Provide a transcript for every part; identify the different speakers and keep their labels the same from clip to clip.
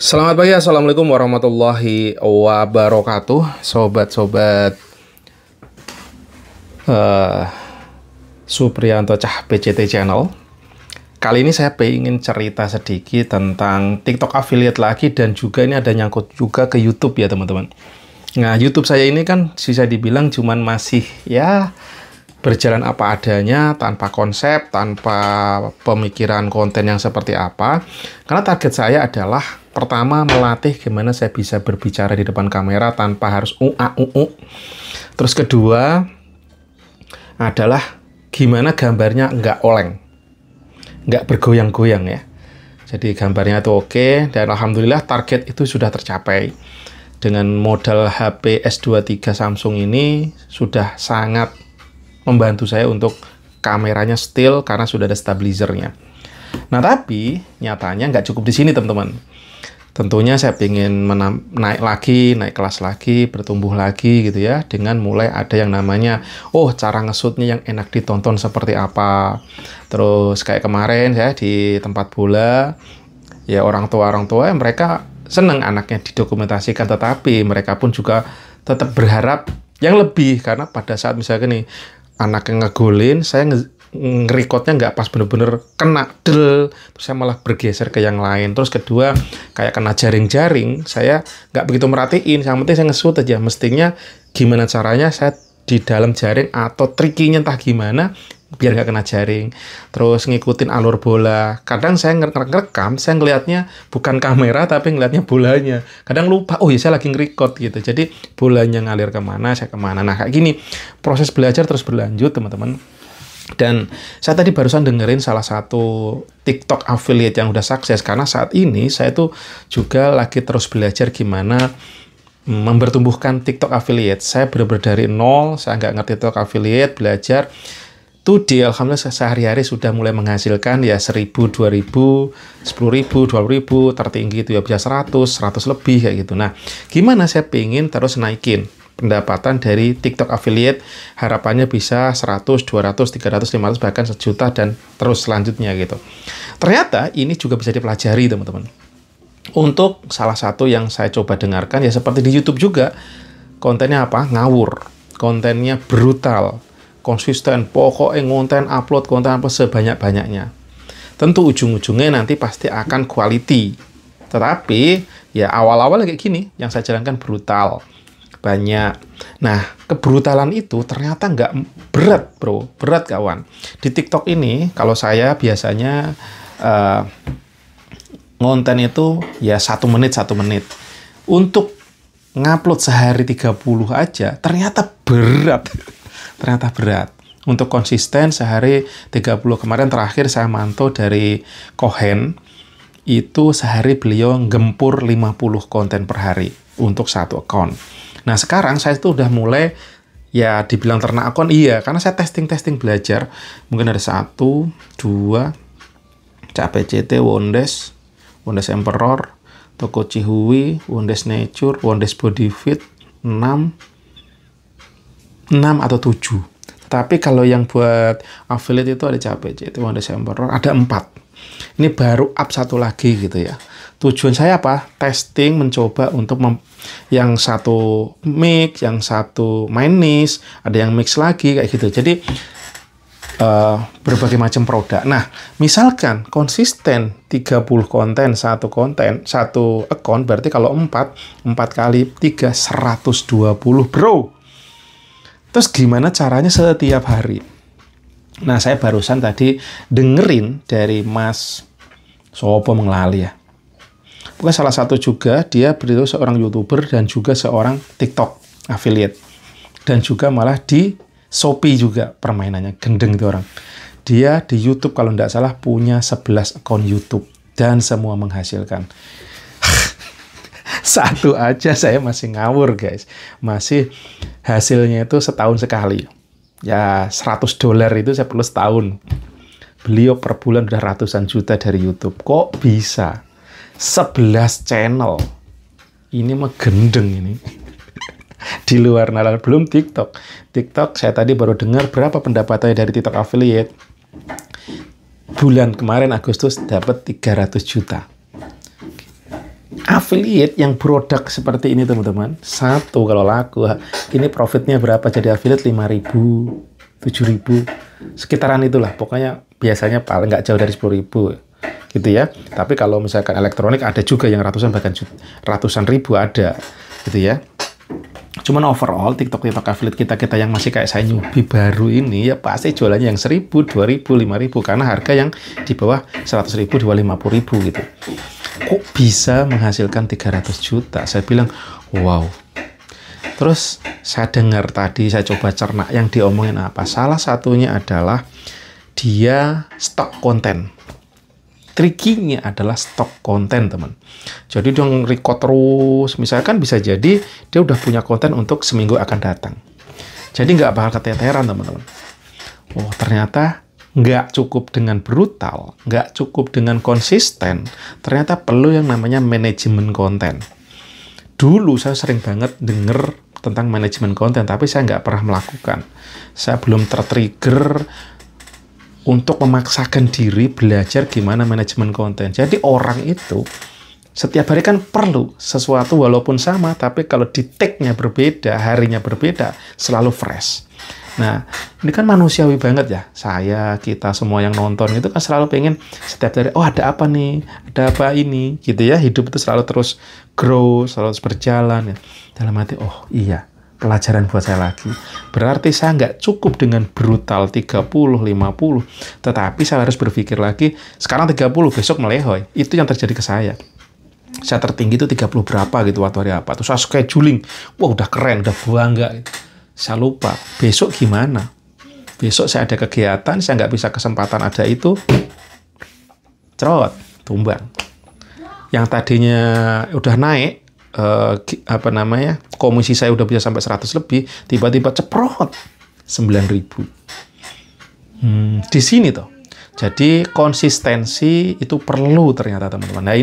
Speaker 1: Selamat pagi, Assalamualaikum warahmatullahi wabarakatuh. Sobat-sobat eh, Supriyanto Cah PCT Channel. Kali ini saya ingin cerita sedikit tentang TikTok affiliate lagi, dan juga ini ada nyangkut juga ke YouTube ya teman-teman. Nah, YouTube saya ini kan bisa dibilang cuman masih ya berjalan apa adanya, tanpa konsep, tanpa pemikiran konten yang seperti apa. Karena target saya adalah pertama melatih gimana saya bisa berbicara di depan kamera tanpa harus Terus kedua adalah gimana gambarnya nggak oleng, nggak bergoyang-goyang ya. Jadi gambarnya itu oke, dan alhamdulillah target itu sudah tercapai. Dengan modal HP S23 Samsung ini sudah sangat membantu saya untuk kameranya still karena sudah ada stabilizernya. Nah, tapi nyatanya nggak cukup di sini teman-teman. Tentunya saya ingin naik kelas lagi, bertumbuh lagi gitu ya, dengan mulai ada yang namanya, cara nge-shootnya yang enak ditonton seperti apa. Terus kayak kemarin ya di tempat bola, ya orang tua mereka seneng anaknya didokumentasikan, tetapi mereka pun juga tetap berharap yang lebih, karena pada saat misalnya nih, anak yang ngegolin, saya nge-recordnya nggak pas bener-bener kena terus saya malah bergeser ke yang lain. Terus kedua, kayak kena jaring-jaring, saya nggak begitu merhatiin, yang penting saya nge-shoot aja. Mestinya gimana caranya saya di dalam jaring, atau trikinya entah gimana biar nggak kena jaring. Terus ngikutin alur bola. Kadang saya ngerekam, saya ngelihatnya bukan kamera tapi ngelihatnya bolanya. Kadang lupa, ya saya lagi nge-record gitu. Jadi bolanya ngalir kemana, saya kemana. Nah, kayak gini proses belajar terus berlanjut teman-teman. Dan saya tadi barusan dengerin salah satu TikTok affiliate yang udah sukses, karena saat ini saya tuh juga lagi terus belajar gimana mempertumbuhkan TikTok affiliate. Saya benar-benar dari nol, saya nggak ngerti TikTok affiliate, belajar. Alhamdulillah sehari-hari sudah mulai menghasilkan ya 1.000, 2.000, 10.000, 20.000, tertinggi itu ya bisa 100 lebih kayak gitu. Nah, gimana saya pengen terus naikin pendapatan dari TikTok affiliate, harapannya bisa 100, 200, 300, 500, bahkan 1 juta dan terus selanjutnya gitu. Ternyata ini juga bisa dipelajari teman-teman. Untuk salah satu yang saya coba dengarkan ya seperti di YouTube juga, kontennya apa? Ngawur, kontennya brutal, konsisten, pokoknya upload konten apa sebanyak-banyaknya. Tentu ujung-ujungnya nanti pasti akan quality. Tetapi ya awal-awal kayak gini, yang saya jalankan brutal, banyak. Nah, kebrutalan itu ternyata nggak berat bro, berat kawan. Di TikTok ini, kalau saya biasanya konten itu ya 1 menit. Untuk ngupload sehari 30 aja, ternyata berat. Ternyata berat. Untuk konsisten sehari 30, kemarin terakhir saya mantau dari Kohen, itu sehari beliau gempur 50 konten per hari untuk satu akun. Nah, sekarang saya tuh udah mulai ya dibilang ternak akun, iya, karena saya testing belajar. Mungkin ada 1, 2, Cah PCT, Wondes Emperor, Toko Cihui, Wondes Nature, Wondes Body Fit, 6 atau 7. Tapi kalau yang buat affiliate itu ada Cah PCT, Wondes Emperor, ada 4. Ini baru up 1 lagi gitu ya. Tujuan saya apa? Testing, mencoba untuk yang satu mix, yang satu main niche, ada yang mix lagi kayak gitu. Jadi berbagai macam produk. Nah, misalkan konsisten 30 konten, satu akun, berarti kalau 4 kali 3, 120 bro. Terus gimana caranya setiap hari? Nah, saya barusan tadi dengerin dari Mas Sopo mengelali ya. Bukan salah satu juga, dia beliau seorang YouTuber dan juga seorang TikTok affiliate. Dan juga malah di Shopee juga permainannya, gendeng itu orang. Dia di YouTube kalau nggak salah punya 11 akun YouTube dan semua menghasilkan. Satu aja saya masih ngawur guys. Masih hasilnya itu setahun sekali. Ya $100 itu saya perlu setahun. Beliau per bulan udah ratusan juta dari YouTube. Kok bisa? 11 channel. Ini mah gendeng ini. Di luar nalar, belum TikTok. TikTok saya tadi baru dengar berapa pendapatannya dari TikTok affiliate. Bulan kemarin Agustus dapat 300 juta. affiliate yang produk seperti ini teman-teman, satu kalau laku, ini profitnya berapa jadi affiliate? 5.000, 7.000, sekitaran itulah. Pokoknya biasanya paling nggak jauh dari 10.000 gitu ya. Tapi kalau misalkan elektronik ada juga yang ratusan, bahkan ratusan ribu ada gitu ya. Cuman overall TikTok affiliate kita yang masih kayak saya newbie baru ini ya pasti jualannya yang 1.000, 2.000, 5.000 karena harga yang di bawah 100.000, 250.000 gitu. Kok bisa menghasilkan 300 juta? Saya bilang, wow. Terus saya dengar tadi, saya coba cerna yang diomongin apa. Salah satunya adalah dia stok konten. Tricky-nya adalah stok konten, teman. Jadi dia record terus. Misalkan bisa jadi dia udah punya konten untuk seminggu akan datang. Jadi nggak bakal keteteran, teman-teman. Oh, ternyata nggak cukup dengan brutal, nggak cukup dengan konsisten, ternyata perlu yang namanya manajemen konten. Dulu saya sering banget denger tentang manajemen konten, tapi saya nggak pernah melakukan. Saya belum tertrigger untuk memaksakan diri belajar gimana manajemen konten. Jadi orang itu setiap hari kan perlu sesuatu walaupun sama, tapi kalau di take-nya berbeda, harinya berbeda, selalu fresh. Nah, ini kan manusiawi banget ya. Saya, kita semua yang nonton itu kan selalu pengen setiap hari, oh ada apa nih, ada apa ini, gitu ya. Hidup itu selalu terus grow, selalu terus berjalan ya. Dalam hati, oh iya, pelajaran buat saya lagi. Berarti saya nggak cukup dengan brutal 30, 50, tetapi saya harus berpikir lagi, sekarang 30, besok melehoy. Itu yang terjadi ke saya. Saya tertinggi itu 30 berapa gitu waktu hari apa. Terus saya scheduling, wah udah keren, udah bangga gitu. Saya lupa, besok gimana? Besok saya ada kegiatan, saya nggak bisa kesempatan ada itu, cerot, tumbang. Yang tadinya udah naik, komisi saya udah bisa sampai 100 lebih, tiba-tiba ceprot, 9.000. Di sini tuh. Jadi konsistensi itu perlu ternyata teman-teman. Nah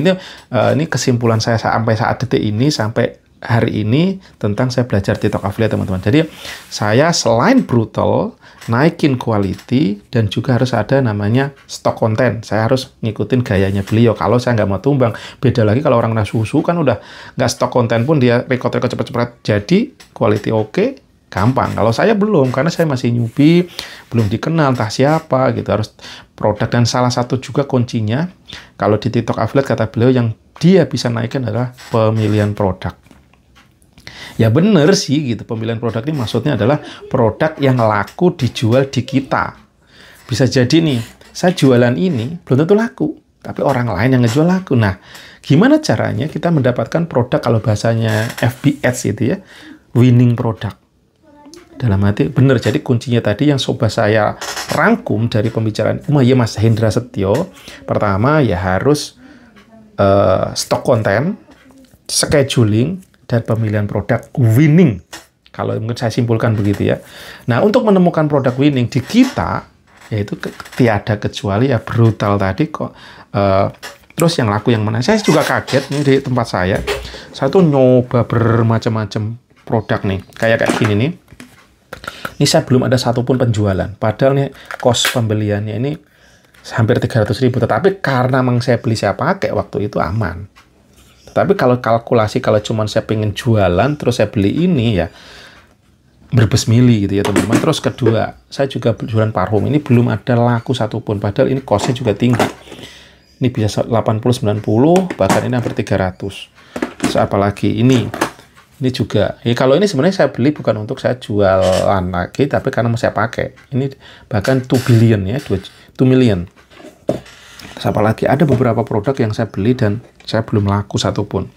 Speaker 1: ini kesimpulan saya sampai saat detik ini, sampai hari ini tentang saya belajar TikTok affiliate teman-teman. Jadi saya selain brutal, naikin quality, dan juga harus ada namanya stok konten. Saya harus ngikutin gayanya beliau. Kalau saya nggak mau tumbang, beda lagi kalau orang susu kan udah nggak stok konten pun dia record cepet-cepet. Jadi quality oke, gampang. Kalau saya belum, karena saya masih newbie, belum dikenal entah siapa gitu, harus produk. Dan salah satu juga kuncinya kalau di TikTok affiliate kata beliau yang dia bisa naikkan adalah pemilihan produk. Ya bener sih gitu, pemilihan produk ini maksudnya adalah produk yang laku dijual di kita. Bisa jadi nih, saya jualan ini belum tentu laku, tapi orang lain yang ngejual laku. Nah, gimana caranya kita mendapatkan produk, kalau bahasanya FB Ads itu ya, winning product. Dalam hati, bener, jadi kuncinya tadi yang coba saya rangkum dari pembicaraan Mas Hendra Setio. Pertama, ya harus stok konten, scheduling, dan pemilihan produk winning. Kalau mungkin saya simpulkan begitu ya. Nah, untuk menemukan produk winning di kita, yaitu tiada kecuali ya brutal tadi kok. Terus yang laku yang mana? Saya juga kaget nih di tempat saya. Saya tuh nyoba bermacam-macam produk nih. Kayak gini nih. Ini saya belum ada satupun penjualan. Padahal nih cost pembeliannya ini hampir 300.000. Tetapi karena memang saya beli, saya pakai waktu itu aman. Tapi kalau kalkulasi, kalau cuma saya pengen jualan, terus saya beli ini ya, berbesmili gitu ya teman-teman. Terus kedua, saya juga jualan parfum. Ini belum ada laku satupun. Padahal ini costnya juga tinggi. Ini bisa 80-90, bahkan ini hampir 300. Terus apalagi ini juga. Ya, kalau ini sebenarnya saya beli bukan untuk saya jualan lagi, tapi karena mau saya pakai. Ini bahkan 2 billion ya, 2 million. Terus apalagi ada beberapa produk yang saya beli dan saya belum laku satupun.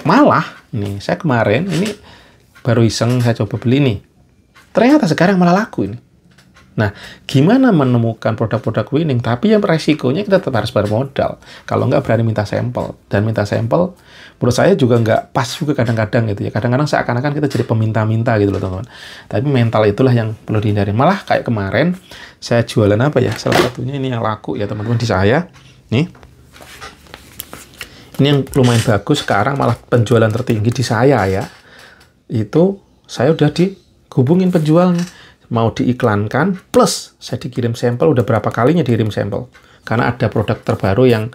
Speaker 1: Malah, nih saya kemarin ini baru iseng saya coba beli nih. Ternyata sekarang malah laku ini. Nah, gimana menemukan produk-produk winning? Tapi yang resikonya kita tetap harus bermodal. Kalau nggak berani minta sampel. Dan minta sampel, menurut saya juga nggak pas juga kadang-kadang gitu ya. Kadang-kadang seakan-akan kita jadi peminta-minta gitu loh teman-teman. Tapi mental itulah yang perlu dihindari. Malah kayak kemarin, saya jualan apa ya? Salah satunya ini yang laku ya teman-teman di saya. Nih. Ini yang lumayan bagus, sekarang malah penjualan tertinggi di saya ya. Itu saya udah dihubungin penjualnya. Mau diiklankan, plus saya dikirim sampel, udah berapa kalinya dikirim sampel. karena ada produk terbaru yang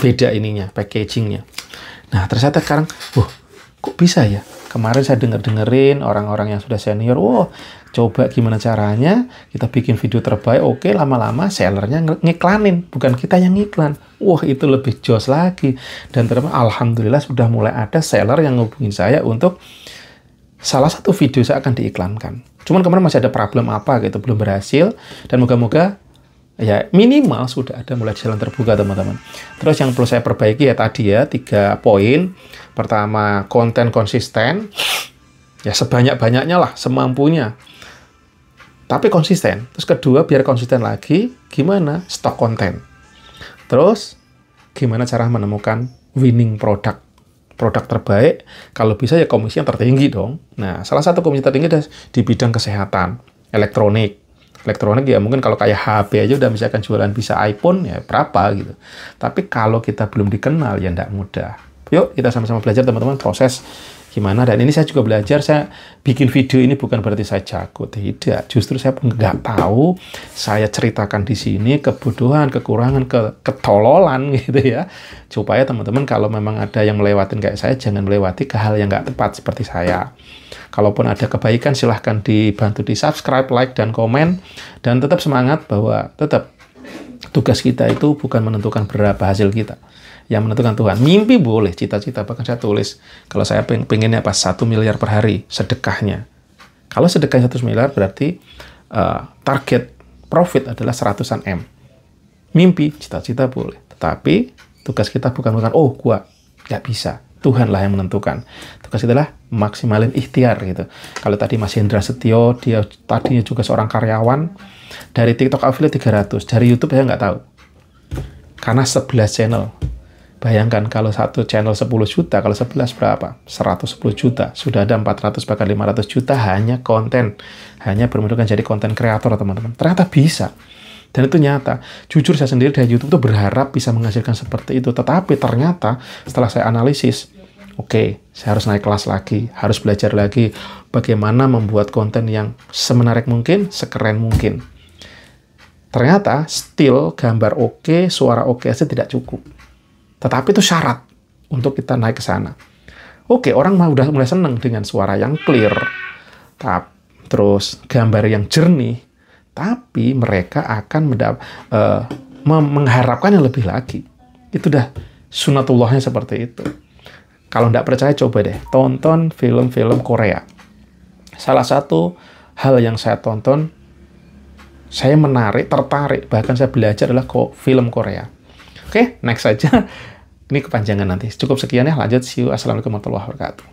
Speaker 1: beda ininya, packagingnya. Nah, ternyata sekarang, kok bisa ya? Kemarin saya dengerin orang-orang yang sudah senior, coba gimana caranya, kita bikin video terbaik, oke, lama-lama sellernya ngiklanin, bukan kita yang ngiklan. Itu lebih jos lagi. Dan ternyata alhamdulillah sudah mulai ada seller yang ngubungin saya untuk salah satu video saya akan diiklankan. Cuman kemarin masih ada problem apa gitu, belum berhasil, dan moga-moga ya minimal sudah ada mulai jalan terbuka, teman-teman. Terus yang perlu saya perbaiki ya tadi ya, 3 poin. Pertama, konten konsisten. Ya sebanyak-banyaknya lah, semampunya. Tapi konsisten. Terus kedua, biar konsisten lagi, gimana? Stok konten. Terus, gimana cara menemukan winning product. Produk terbaik, kalau bisa ya komisi yang tertinggi dong. Nah, salah satu komisi tertinggi adalah di bidang kesehatan, elektronik. Elektronik ya mungkin kalau kayak HP aja udah misalkan jualan bisa iPhone ya berapa gitu. Tapi kalau kita belum dikenal ya nggak mudah. Yuk kita sama-sama belajar teman-teman proses gimana. Dan ini saya juga belajar, saya bikin video ini bukan berarti saya jago, tidak. Justru saya nggak tahu, saya ceritakan di sini kebodohan, kekurangan, ketololan gitu ya. Supaya teman-teman kalau memang ada yang melewatin kayak saya, jangan melewati ke hal yang nggak tepat seperti saya. Kalaupun ada kebaikan, silahkan dibantu di subscribe, like, dan komen. Dan tetap semangat bahwa tetap tugas kita itu bukan menentukan berapa hasil kita. Yang menentukan Tuhan. Mimpi boleh, cita-cita. Bahkan saya tulis, kalau saya pengennya 1 miliar per hari sedekahnya. Kalau sedekahnya 100 miliar berarti target profit adalah 100-an M. Mimpi, cita-cita boleh. Tetapi tugas kita bukan gua nggak bisa. Tuhanlah yang menentukan. Tugas kita adalah maksimalin ikhtiar gitu. Kalau tadi Mas Hendra Setio, dia tadinya juga seorang karyawan, dari TikTok affiliate 300, dari YouTube saya nggak tahu. Karena 11 channel. Bayangkan kalau satu channel 10 juta, kalau 11 berapa? 110 juta. Sudah ada 400 bahkan 500 juta hanya konten. Hanya berbentukan jadi konten kreator, teman-teman. Ternyata bisa. Dan itu nyata. Jujur saya sendiri dari YouTube tuh berharap bisa menghasilkan seperti itu. Tetapi ternyata setelah saya analisis, oke, saya harus naik kelas lagi. Harus belajar lagi bagaimana membuat konten yang semenarik mungkin, sekeren mungkin. Ternyata still gambar oke, suara oke aja tidak cukup. Tetapi itu syarat untuk kita naik ke sana. Oke, orang udah mulai seneng dengan suara yang clear, terus gambar yang jernih, tapi mereka akan mengharapkan yang lebih lagi. Itu dah sunatullahnya seperti itu. Kalau nggak percaya, coba deh tonton film-film Korea. Salah satu hal yang saya tonton, saya tertarik, bahkan saya belajar adalah film Korea. Oke, next saja. Ini kepanjangan nanti. Cukup sekian ya, lanjut. See you. Assalamualaikum warahmatullahi wabarakatuh.